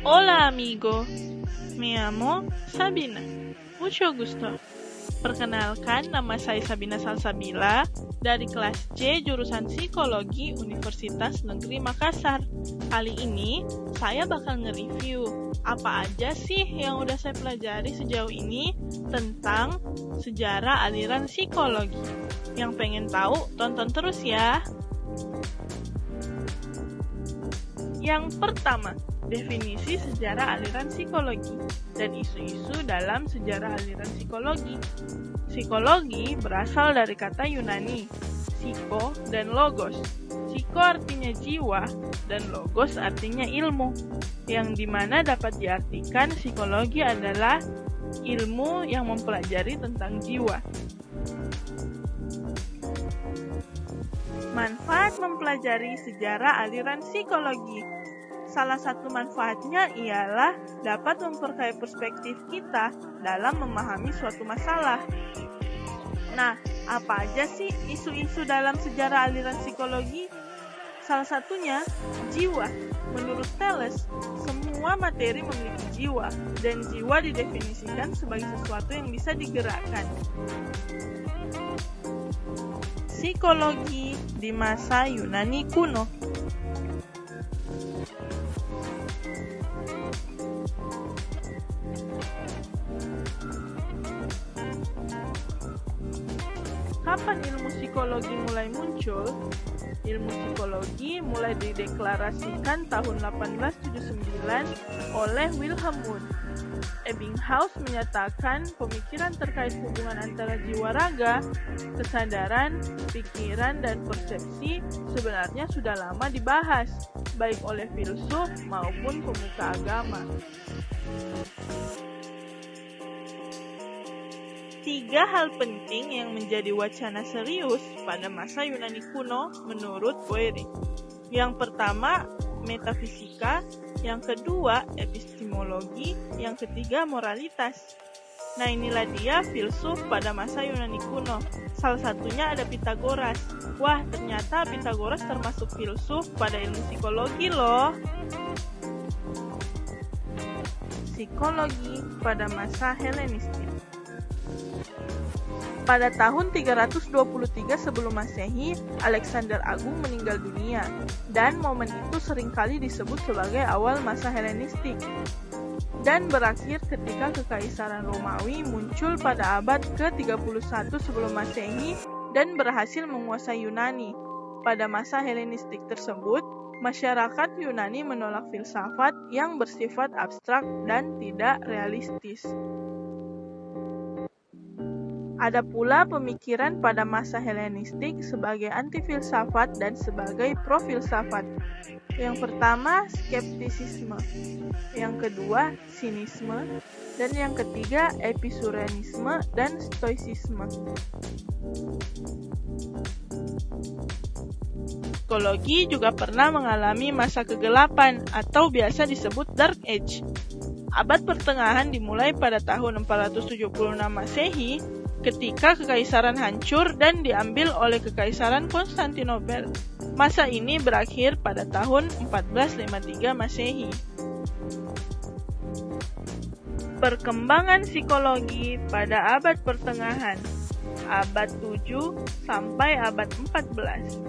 Hola amigo, me llamo Sabina. Mucho gusto. Perkenalkan, nama saya Sabina Salsabila dari kelas C jurusan Psikologi Universitas Negeri Makassar. Kali ini saya bakal nge-review apa aja sih yang udah saya pelajari sejauh ini tentang sejarah aliran psikologi. Yang pengen tahu, tonton terus ya. Yang pertama, definisi sejarah aliran psikologi dan isu-isu dalam sejarah aliran psikologi. Psikologi berasal dari kata Yunani, psiko dan logos. Psiko artinya jiwa dan logos artinya ilmu, yang dimana dapat diartikan psikologi adalah ilmu yang mempelajari tentang jiwa. Manfaat mempelajari sejarah aliran psikologi. Salah satu manfaatnya ialah dapat memperkaya perspektif kita dalam memahami suatu masalah. Nah, apa aja sih isu-isu dalam sejarah aliran psikologi? Salah satunya, jiwa. Menurut Thales, semua materi memiliki jiwa, dan jiwa didefinisikan sebagai sesuatu yang bisa digerakkan. Psikologi di masa Yunani kuno. Kapan ilmu psikologi mulai muncul? Ilmu psikologi mulai dideklarasikan tahun 1879 oleh Wilhelm Wundt. Ebbinghaus menyatakan pemikiran terkait hubungan antara jiwa raga, kesadaran, pikiran, dan persepsi sebenarnya sudah lama dibahas, baik oleh filsuf maupun pemuka agama. 3 hal penting yang menjadi wacana serius pada masa Yunani kuno menurut Boeri. Yang pertama, metafisika, yang kedua, epistemologi, yang ketiga, moralitas. Nah, inilah dia filsuf pada masa Yunani kuno. Salah satunya ada Pythagoras. Wah, ternyata Pythagoras termasuk filsuf pada ilmu psikologi loh. Psikologi pada masa Helenistik. Pada tahun 323 sebelum Masehi, Alexander Agung meninggal dunia, dan momen itu seringkali disebut sebagai awal masa Helenistik, dan berakhir ketika Kekaisaran Romawi muncul pada abad ke-31 sebelum Masehi dan berhasil menguasai Yunani. Pada masa Helenistik tersebut, masyarakat Yunani menolak filsafat yang bersifat abstrak dan tidak realistis. Ada pula pemikiran pada masa Helenistik sebagai anti-filsafat dan sebagai pro-filsafat. Yang pertama, skeptisisme. Yang kedua, sinisme. Dan yang ketiga, epicureanisme dan stoicisme. Psikologi juga pernah mengalami masa kegelapan atau biasa disebut Dark Age. Abad pertengahan dimulai pada tahun 476 Masehi, ketika Kekaisaran hancur dan diambil oleh Kekaisaran Konstantinopel. Masa ini berakhir pada tahun 1453 Masehi. Perkembangan psikologi pada abad pertengahan, abad 7 sampai abad 14.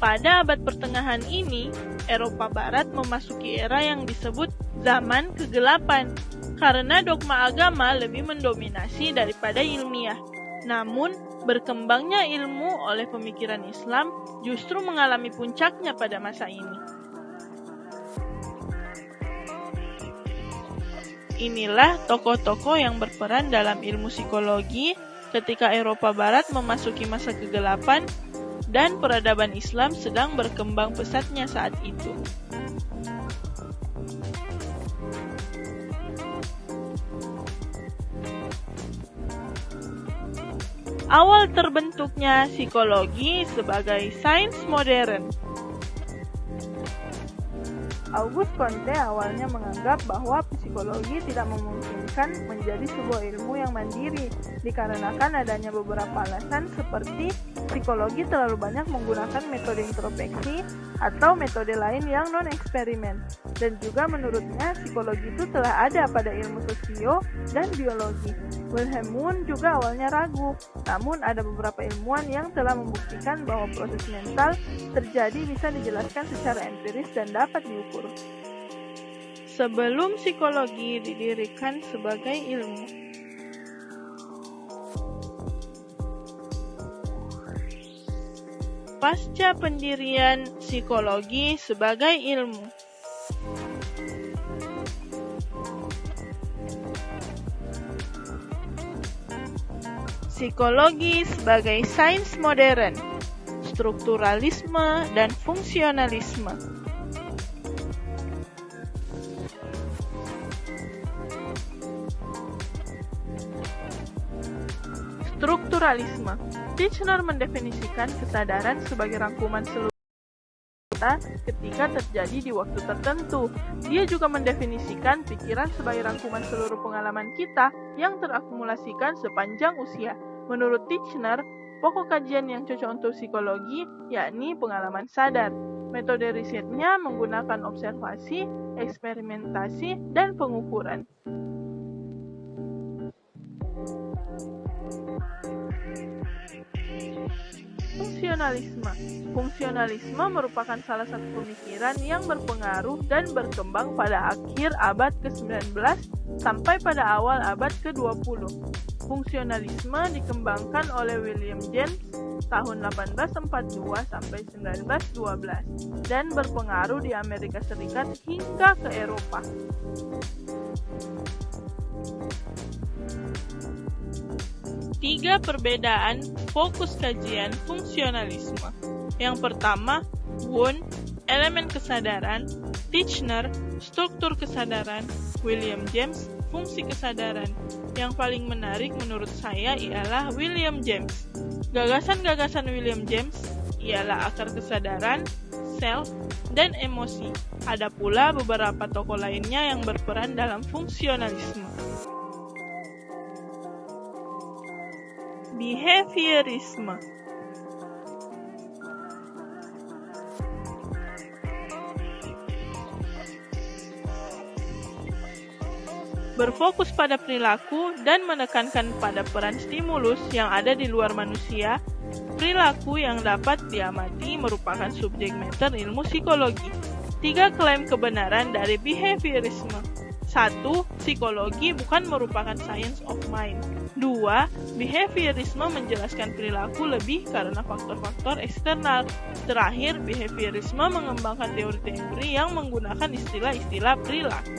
Pada abad pertengahan ini, Eropa Barat memasuki era yang disebut zaman kegelapan, karena dogma agama lebih mendominasi daripada ilmiah. Namun, berkembangnya ilmu oleh pemikiran Islam justru mengalami puncaknya pada masa ini. Inilah tokoh-tokoh yang berperan dalam ilmu psikologi ketika Eropa Barat memasuki masa kegelapan dan peradaban Islam sedang berkembang pesatnya saat itu. Awal terbentuknya psikologi sebagai sains modern. Auguste Comte awalnya menganggap bahwa psikologi tidak memungkinkan menjadi sebuah ilmu yang mandiri, dikarenakan adanya beberapa alasan seperti psikologi terlalu banyak menggunakan metode introspeksi atau metode lain yang non-eksperimen. Dan juga menurutnya psikologi itu telah ada pada ilmu sosio dan biologi. Wilhelm Wundt juga awalnya ragu, namun ada beberapa ilmuwan yang telah membuktikan bahwa proses mental terjadi bisa dijelaskan secara empiris dan dapat diukur. Sebelum psikologi didirikan sebagai ilmu. Pasca pendirian psikologi sebagai ilmu. Psikologi sebagai sains modern, strukturalisme dan fungsionalisme. Strukturalisme. Titchener mendefinisikan kesadaran sebagai rangkuman seluruh kita ketika terjadi di waktu tertentu. Dia juga mendefinisikan pikiran sebagai rangkuman seluruh pengalaman kita yang terakumulasikan sepanjang usia. Menurut Titchener, pokok kajian yang cocok untuk psikologi yakni pengalaman sadar. Metode risetnya menggunakan observasi, eksperimentasi, dan pengukuran. Fungsionalisme merupakan salah satu pemikiran yang berpengaruh dan berkembang pada akhir abad ke-19 sampai pada awal abad ke-20. Fungsionalisme dikembangkan oleh William James tahun 1842 sampai 1912 dan berpengaruh di Amerika Serikat hingga ke Eropa. Tiga perbedaan fokus kajian fungsionalisme. Yang pertama, Wundt, elemen kesadaran, Titchener, struktur kesadaran, William James, fungsi kesadaran. Yang paling menarik menurut saya ialah William James. Gagasan-gagasan William James ialah akar kesadaran, self, dan emosi. Ada pula beberapa tokoh lainnya yang berperan dalam fungsionalisme. Behaviorisme. Berfokus pada perilaku dan menekankan pada peran stimulus yang ada di luar manusia. Perilaku yang dapat diamati merupakan subjek matter ilmu psikologi. 3 klaim kebenaran dari behaviorisme. 1. Psikologi bukan merupakan science of mind. 2. Behaviorisme menjelaskan perilaku lebih karena faktor-faktor eksternal. Terakhir, behaviorisme mengembangkan teori-teori yang menggunakan istilah-istilah perilaku.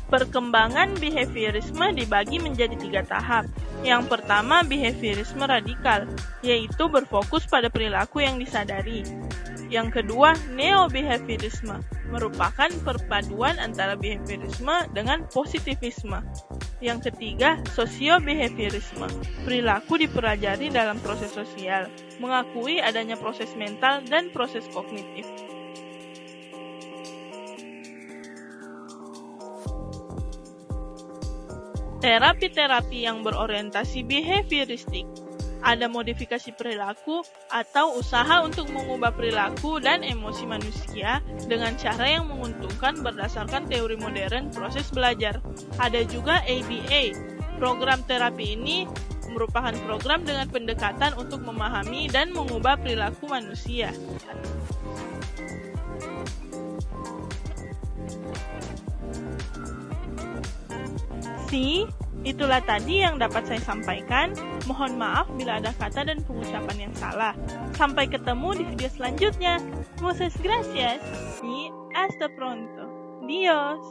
Perkembangan behaviorisme dibagi menjadi 3 tahap. Yang pertama, behaviorisme radikal, yaitu berfokus pada perilaku yang disadari. Yang kedua, neo-behaviorisme, merupakan perpaduan antara behaviorisme dengan positivisme. Yang ketiga, sosio-behaviorisme, perilaku dipelajari dalam proses sosial, mengakui adanya proses mental dan proses kognitif. Terapi-terapi yang berorientasi behavioristik. Ada modifikasi perilaku atau usaha untuk mengubah perilaku dan emosi manusia dengan cara yang menguntungkan berdasarkan teori modern proses belajar. Ada juga ABA. Program terapi ini merupakan program dengan pendekatan untuk memahami dan mengubah perilaku manusia. Itulah tadi yang dapat saya sampaikan. Mohon maaf bila ada kata dan pengucapan yang salah. Sampai ketemu di video selanjutnya. Muchas gracias y hasta pronto. Dios.